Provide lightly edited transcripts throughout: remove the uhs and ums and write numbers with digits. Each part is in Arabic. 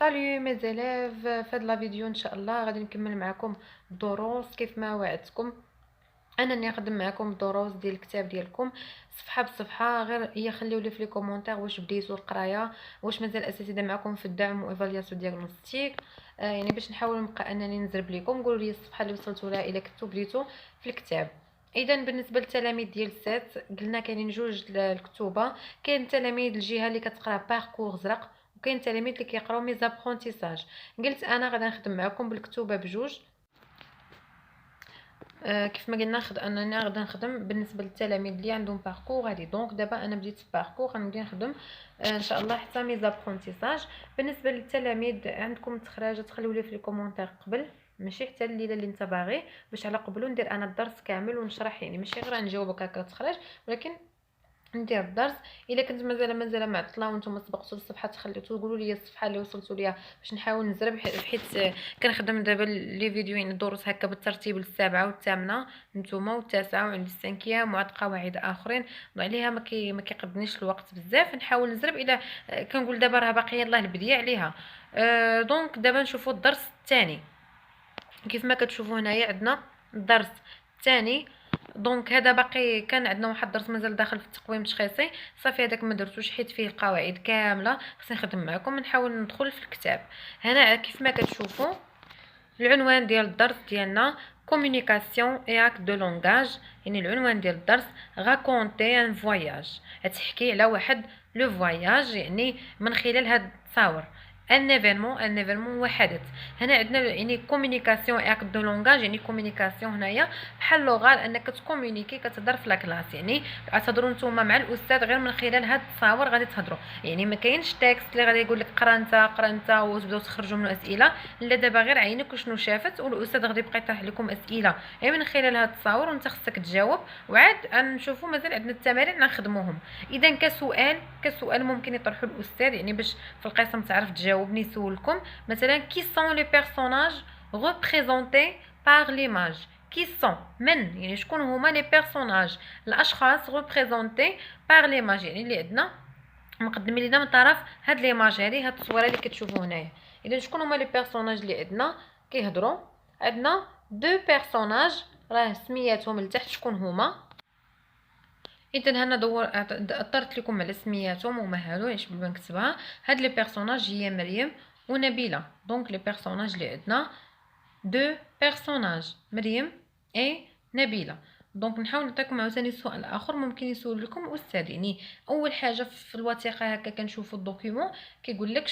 سالو مي زيليف، في هاد لا فيديو ان شاء الله غادي نكمل معكم الدروس كيف ما وعدتكم انني نخدم معكم الدروس ديال الكتاب ديالكم صفحه بصفحه. غير هي خليو لي في لي كومونتير واش بديتوا القرايه، واش مازال الاساتذه معكم في الدعم وايفالياسيون دياغنوستيك. يعني باش نحاول نبقى انني نزرب لكم. قولوا لي الصفحه اللي وصلتوا لها الا كنتو بديتوا في الكتاب. اذا بالنسبه للتلاميذ ديال السات قلنا كاينين جوج الكتوبه. كاين تلاميذ الجهه اللي كتقرا باركور زرق، وكاين تلاميذ اللي كيقراو مي زابرونتيساج. قلت انا غادي نخدم معكم بالكتوبه بجوج. كيف ما قلنا انني غادي نخدم بالنسبه للتلاميذ اللي عندهم باركور عادي. دونك دابا انا بديت في باركور غنبدا نخدم ان شاء الله حتى مي زابرونتيساج. بالنسبه للتلاميذ عندكم التخراج تخليو لي في الكومونتير قبل، ماشي حتى الليله اللي انت باغي، باش على قبلو ندير انا الدرس كامل ونشرح. يعني ماشي غير نجاوبك هكا تخرج، ولكن ندير الدرس. الا كنت مازال معطله وانتم سبقتوا الصفحه تخليتوا تقولوا لي الصفحه اللي وصلتوا ليها باش نحاول نزرب، حيت كنخدم دابا لي فيديوين الدروس هكا بالترتيب للسابعه والثامنه نتوما والتاسعه، وعندي السانكيه وعاد قواعد اخرين عليها ما كيقدنيش الوقت بزاف. نحاول نزرب. الا كنقول دابا راه باقي يلاه البديه عليها. دونك دابا نشوفوا الدرس الثاني. كيف ما كتشوفوا هنايا عندنا الدرس الثاني. دونك هذا باقي كان عندنا واحد الدرس مازال داخل في التقويم التشخيصي، صافي هذاك ما درتوش حيت فيه القواعد كامله. خصني نخدم معكم نحاول ندخل في الكتاب. هنا كيف ما كتشوفوا العنوان ديال الدرس ديالنا كومونيكاسيون اي اكت دو لونغاج. يعني العنوان ديال الدرس راكونتي ان فواياج، تحكي على واحد لو فواياج يعني من خلال هاد التصاور. ان ايفينمون هو حدث. هنا عندنا يعني كومونيكاسيون اي اكت دو لونغاج، يعني كومونيكاسيون هنايا بحال لغه انك تكومونيكي كتهضر في لاكلاس. يعني غتهضروا نتوما مع الاستاذ غير من خلال هاد التصاور غادي تهضروا. يعني ما كاينش تكست اللي غادي يقول لك قرا انت وتبداو تخرجوا منه اسئله. لا، دابا غير عينك وشنو شافت، والاستاذ غادي يبقى يطرح لكم اسئله غير من خلال هاد التصاور وانت خصك تجاوب. وعاد غنشوفوا مازال عندنا التمارين نخدموهم. اذا كسؤال ممكن يطرحوا الاستاذ، يعني باش في القسم تعرف تجاوبني. يسولكم مثلا كي سون لي بيرسوناج ريبريزونتي بار ليماج. كي سون من، يعني شكون هما لي بيرسوناج الاشخاص ريبريزونتي بار ليماج، يعني اللي عندنا مقدمين لينا من طرف هاد ليماج هادي، هاد التصويره اللي كتشوفوا هنايا. اذا شكون هما لي بيرسوناج اللي عندنا كيهضروا؟ عندنا دو بيرسوناج راه سمياتهم لتحت شكون هما. اذا هنا اثرت لكم على سمياتهم وما هادو ايش بغيت نكتبها. هاد لي بيرسوناج هي مريم ونبيله. دونك لي بيرسوناج اللي عندنا دو بيرسوناج مريم اي نبيله. دونك نحاول نعطيكم عاوتاني سؤال اخر ممكن يسول لكم استاذ. يعني اول حاجه في الوثيقه هكا كنشوفوا الدوكيومون كيقول لك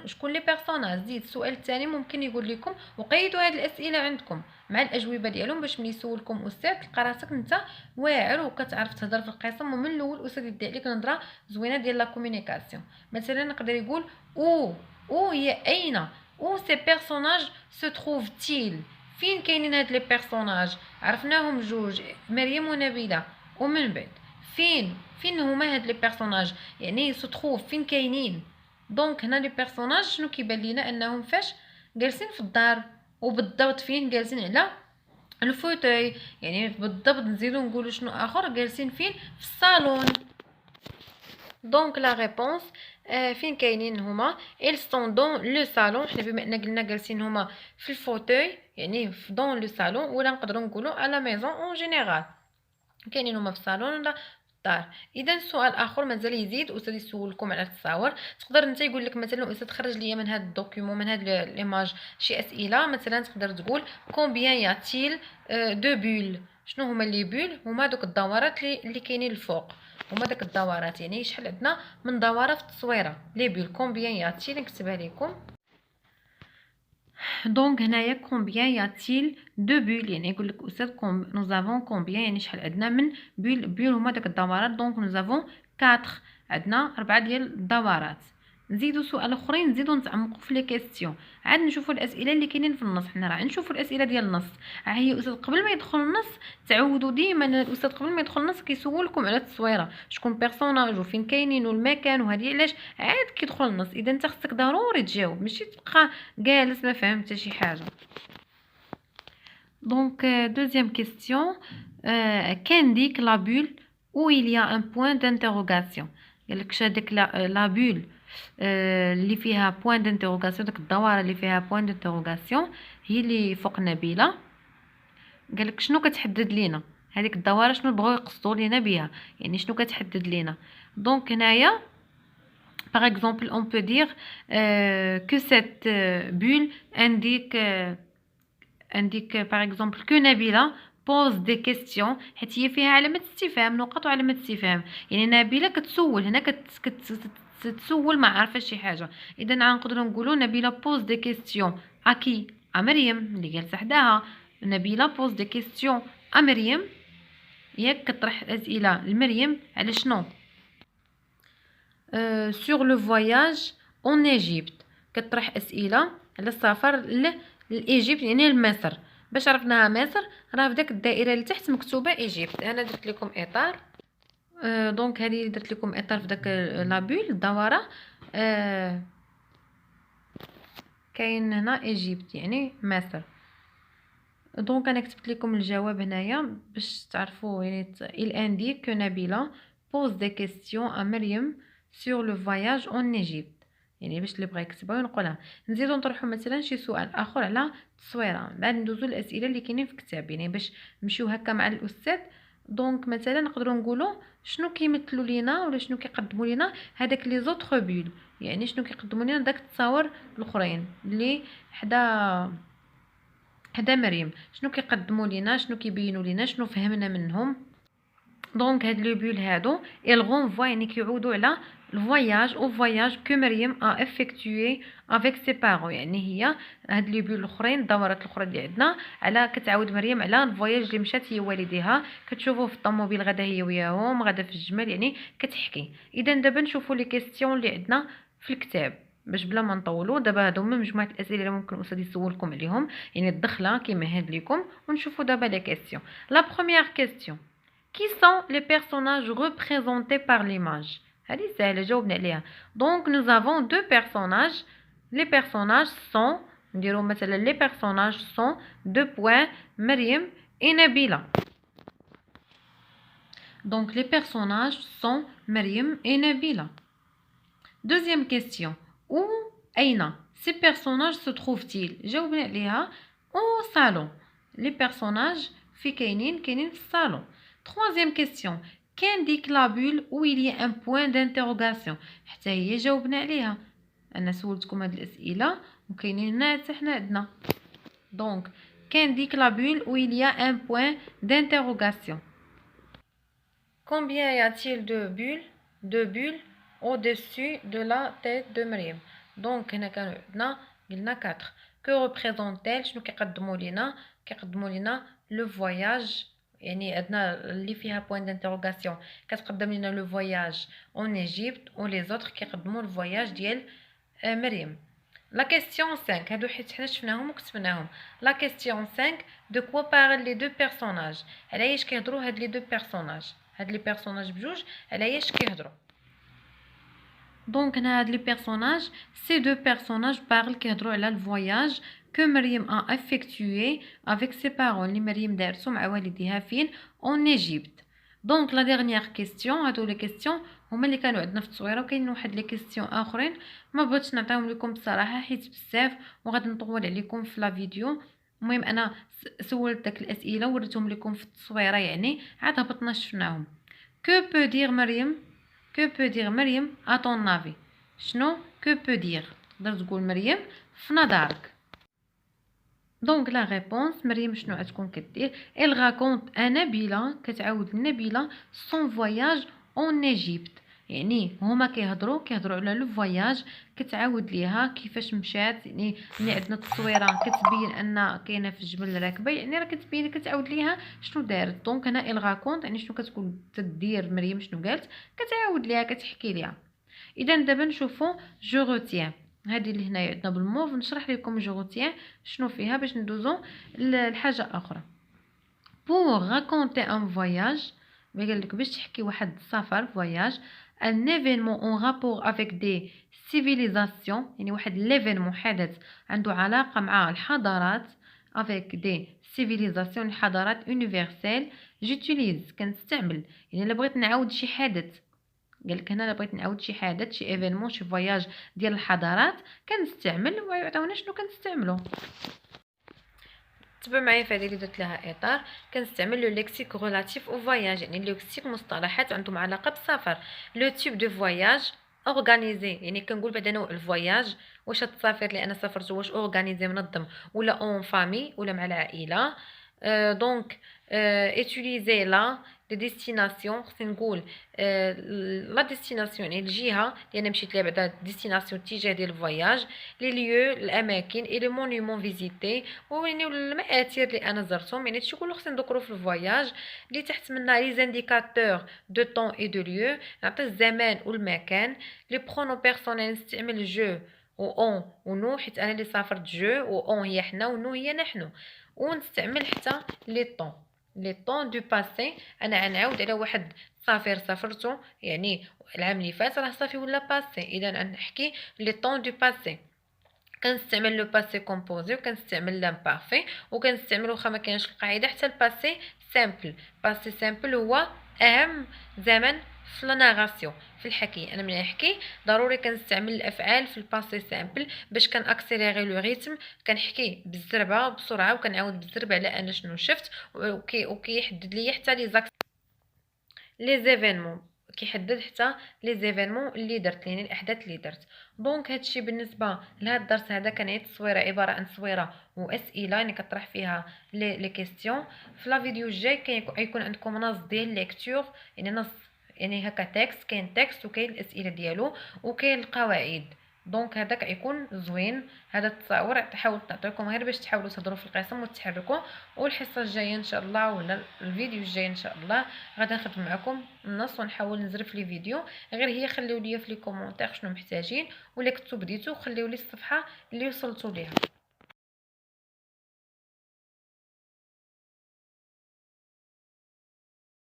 شكون لي بيرسوناج. زيد السؤال الثاني ممكن يقول لكم وقيدوا هذه الاسئله عندكم مع الاجوبه ديالهم باش ملي يسولكم استاذ تلقى راسك انت واعر وكتعرف تهضر في القسم، ومن الاول الاستاذ يدي عليك نظره زوينه ديال لا كومونيكاسيون. مثلا نقدر يقول او هي اين، او سي بيرسوناج سو تروف-تيل. فين كاينين هاد لي بيرسوناج؟ عرفناهم جوج مريم ونبيله. ومن بعد فين هما هاد لي بيرسوناج؟ يعني سو تروف فين كاينين. دونك هنا لي بيرسوناج شنو كيبان لينا انهم فاش جالسين في الدار، وبالضبط فين جالسين على الفوتوي. يعني بالضبط نزيدو نقولوا شنو اخر جالسين فين في الصالون. دونك لا ريبونس فين كاينين هما ils sont dans le salon. حنا بما ان قلنا جالسين هما في الفوتوي يعني في دون لو صالون، ولا نقدروا نقولوا على ميزون اون جينيرال كاينين هما في الصالون ولا الدار. اذا سؤال اخر مازال يزيد استاذ يسولكم على التصاور. تقدر انت يقول لك مثلا استاذ خرج لي من هذا الدوكيومون من هذا ليماج شي اسئله. مثلا تقدر تقول كومبيان ياتيل دو بول. شنو هما لي بول؟ هما دوك الدورات اللي كاينين الفوق. هما داك الدورات يعني شحال عندنا من دوره في التصويره. لي بول كومبيان ياتيل نكتبها لكم. دونك هنايا كومبيان ياتيل دو بول، يعني يقول لك استاذ نو افون كومبيان يعني شحال عندنا من بول هما داك الدورات. دونك نو افون 4 عندنا 4 ديال الدورات. نزيدو سؤال اخرين نزيدو نتعمقوا في لي كيسيون. عاد نشوفوا الاسئله اللي كاينين في النص. حنا راه نشوفوا الاسئله ديال النص. هي استاذ قبل ما يدخل النص تعودوا ديما الاستاذ قبل ما يدخل النص كيسولكم على التصويره شكون بيرسوناج وفين كاينين والمكان وهذه علاش عاد كيدخل النص. اذا انت خصك ضروري تجاوب ماشي تبقى جالس ما فهمت حتى شي حاجه. دونك دوزيام كيستيون qu'indique la bulle où il y a un point d'interrogation. قالك هذيك لا بول اللي فيها بوين دانتيروغاسيون، داك الدواره اللي فيها بوين دانتيروغاسيون هي اللي فوق نبيله. قالك شنو كتحدد لينا هذيك الدواره، شنو بغاو يقصدوا لينا بها، يعني شنو كتحدد لينا. دونك هنايا par exemple on peut dire que cette bulle indique par exemple que Nabila pose des questions، حيت هي فيها علامه استفهام، نقط وعلامه استفهام، يعني نبيله كتسول هنا كتسول ما عارفه شي حاجه. اذا غنقدروا نقولوا نبيله pose des questions à qui؟ à مريم اللي جالسه حداها. نبيله pose des questions à مريم، ياك كطرح اسئله لمريم على شنو؟ sur le voyage en Égypte، كطرح اسئله على السفر لإيجيبت يعني لمصر. باش عرفناها مصر راه في داك الدائره اللي تحت مكتوبه ايجيبت. انا درت لكم اطار، دونك هذه درت لكم اطار في داك لابول الدوره. كاين هنا ايجيبت يعني مصر. دونك انا كتبت لكم الجواب هنايا باش تعرفوا، يعني il indique que Nabila pose des questions à مريم sur le voyage en Égypte، يعني باش اللي بغى يكتبها نقولها. نزيدو نطرحوا مثلا شي سؤال اخر على التصويره، بعد ندوزو الاسئله اللي كاينين في الكتاب، يعني باش نمشيو هكا مع الاستاذ. دونك مثلا نقدروا نقولوا شنو كيمثلوا لينا ولا شنو كيقدموا لينا هذاك لي زوتر بول، يعني شنو كيقدموا لينا داك التصاور الاخرين اللي حدا مريم، شنو كيقدموا لينا، شنو كيبينوا لينا، شنو فهمنا منهم. دونك هاد لي بول هادو il renvoie يعني كيعودوا على الفواياج او فواياج كو مريم ا افيكتوي افيك سي بارون، يعني هي هاد لي بول الاخرين الدورات الاخرى اللي عندنا على كتعاود مريم على الفواياج اللي مشات هي والديها. كتشوفوا في الطوموبيل غدا هي وياهم، غدا في الجمل، يعني كتحكي. اذا دابا نشوفوا لي كيسيون اللي عندنا في الكتاب باش بلا ما نطولوا. دابا هادو هما مجموعه الاسئله اللي ممكن الاستاذ يسولكم عليهم، يعني الدخله كيمهد لكم. ونشوفوا دابا لي كيسيون. لا بروميير كيسيون: qui sont les personnages représentés par l'image؟ هذه سهله جاوبنا عليها. donc nous avons deux personnages. les personnages sont، نديرو مثلا les personnages sont deux points مريم et Nabila. donc les personnages sont مريم et Nabila. deuxième question: où أين ces personnages se trouvent-ils؟ جاوبنا عليها au salon. les personnages في كاينين في الصالون. troisième question: qu'indique la bulle où il y a un point d'interrogation؟ حتى هي جاوبنا عليها. انا سولتكم هاد الاسئله وكاينين هنا حتى حنا عندنا. donc qu'indique la bulle où il y a un point d'interrogation؟ combien y a-t-il de bulles au-dessus de la tête de مريم؟ donc هنا كانوا عندنا قلنا 4. que représente-t-elle؟ شنو كيقدموا لينا لو فواياج، يعني عندنا اللي فيها بوين دانتيروغاسيون كتقدم لنا لو فواياج اون ايجيبت، و لي زوتر كيقدموا الفواياج ديال مريم. لا كيسيون 5 هادو حيت حنا شفناهم وكتبناهم. لا كيسيون 5: دو كوا بارل لي دو بيرسوناج؟ على ايش كيهضروا هاد لي دو بيرسوناج؟ هاد لي بيرسوناج بجوج على ايش كيهضروا؟ دونك هنا هاد لي بيرسوناج سي دو بيرسوناج بارل كيهضروا على الفواياج que مريم a effectué avec ses parents، اللي مريم دارتو مع والديها فين؟ en Égypte. donc la dernière question، هادو لي كيسيون هما اللي كانوا عندنا في التصويره، وكاين واحد لي كيسيون اخرين ما بغيتش نعطيهم لكم بصراحه حيت بزاف وغادي نطول عليكم في لا فيديو. المهم انا سولت داك الاسئله وريتهم لكم في التصويره، يعني عاد هبطنا شفناهم. que peut dire مريم à ton avis؟ شنو que peut dire تقدر تقول مريم في نظرك؟ دونك لا ريبونس مريم شنو غتكون كدير؟ elle raconte نبيله كتعاود نبيله son voyage en Égypte، يعني هما كيهضروا على لو فواياج، كتعاود ليها كيفاش مشات. يعني ملي عندنا التصويره كتبين ان كاينه في الجبل راكبه، يعني راه كتبين كتعاود ليها شنو دارت. دونك هنا il raconte يعني شنو كتقول تدير مريم شنو قالت، كتعاود ليها كتحكي ليها. اذا دابا نشوفوا جو روتيان، هذه اللي هنايا عندنا بالموف. نشرح لكم جو روتيان شنو فيها باش ندوزو لحاجه اخرى. pour raconter un voyage، قال لك باش تحكي واحد السفر فواياج، un événement en rapport avec des civilisations، يعني واحد l'événement حدث عنده علاقه مع الحضارات، avec des civilisations الحضارات universelles. j'utilise كنستعمل، يعني الا بغيت نعاود شي حدث قالك هنا بغيت نعاود شي حدث، شي ايفينمون، شي فواياج ديال الحضارات كنستعمل ويعطيونا شنو كنستعملو. تبع معايا في هذه اللي درت لها اطار. كنستعمل لو ليكسيك ريلاتيف او فواياج، يعني لو ليكسيك مصطلحات عندهم علاقه بالسفر. لو تيب دو فواياج اورغانيزي، يعني كنقول بعدا نوع الفواياج، واش هاد السفر اللي انا سافرت واش اورغانيزي منظم ولا اون فامي ولا مع العائله. دونك utiliser لا دي ديستيناسيون، خصني نقول لا ديستيناسيون يعني الجهه اللي انا مشيت لها، بعدا ديستيناسيون اتجاه ديال الفواياج، لي ليو الاماكن اي لي مونيمون فيزيتي، ويعني المآثر اللي انا زرتهم. يعني هادشي كله خصني نذكرو في الفواياج. اللي تحت منها لي زانديكاتور دو طون اي دو ليو، نعطي الزمان والمكان. لي برونو بيرسونيل نستعمل جو و اون و نو، حيت انا اللي سافرت جو و اون هي حنا و نو هي نحن. ونستعمل حتى لي طون، لي طون دو باسي. انا غنعاود على واحد سافر سافرتو، يعني العام اللي فات راه صافي ولا باسي، اذا غنحكي لي طون دو باسي. كنستعمل لو باسي كومبوزي وكنستعمل لامبارفي، وكنستعمل واخا ما كاينش القاعده حتى الباسي سامبل. باسي سامبل هو اهم زمن في لا ناراسيون، في الحكي. انا ملي نحكي ضروري كنستعمل الافعال في الباسي سامبل باش كنأكسيليري لو ريتم، كنحكي بالزربه بسرعه وكنعاود بالزربه على انا شنو شفت، وكيحدد لي حتى لي زيفينمون، كيحدد حتى لي زيفينمون اللي درت، يعني الاحداث اللي درت. دونك هادشي بالنسبه لهاد الدرس هذا. كان هي التصويره عباره عن تصويره واسئله، يعني كطرح فيها لي كيسيون. في لا فيديو الجاي كيكون عندكم نص ديال ليكتور، يعني نص، يعني هكا تكست، كاين تكست وكاين الاسئله ديالو وكاين القواعد. دونك هذاك يكون زوين. هذا التصاور تحاول نعطيكم غير باش تحاولوا تهضروا في القسم وتحركوا. والحصه الجايه ان شاء الله ولا الفيديو الجاي ان شاء الله غادي نخدم معكم النص ونحاول نزرف لي فيديو. غير هي خليو لي في لي كومونتير شنو محتاجين، ولا كنتو بديتو خليو لي الصفحه اللي وصلتوا ليها.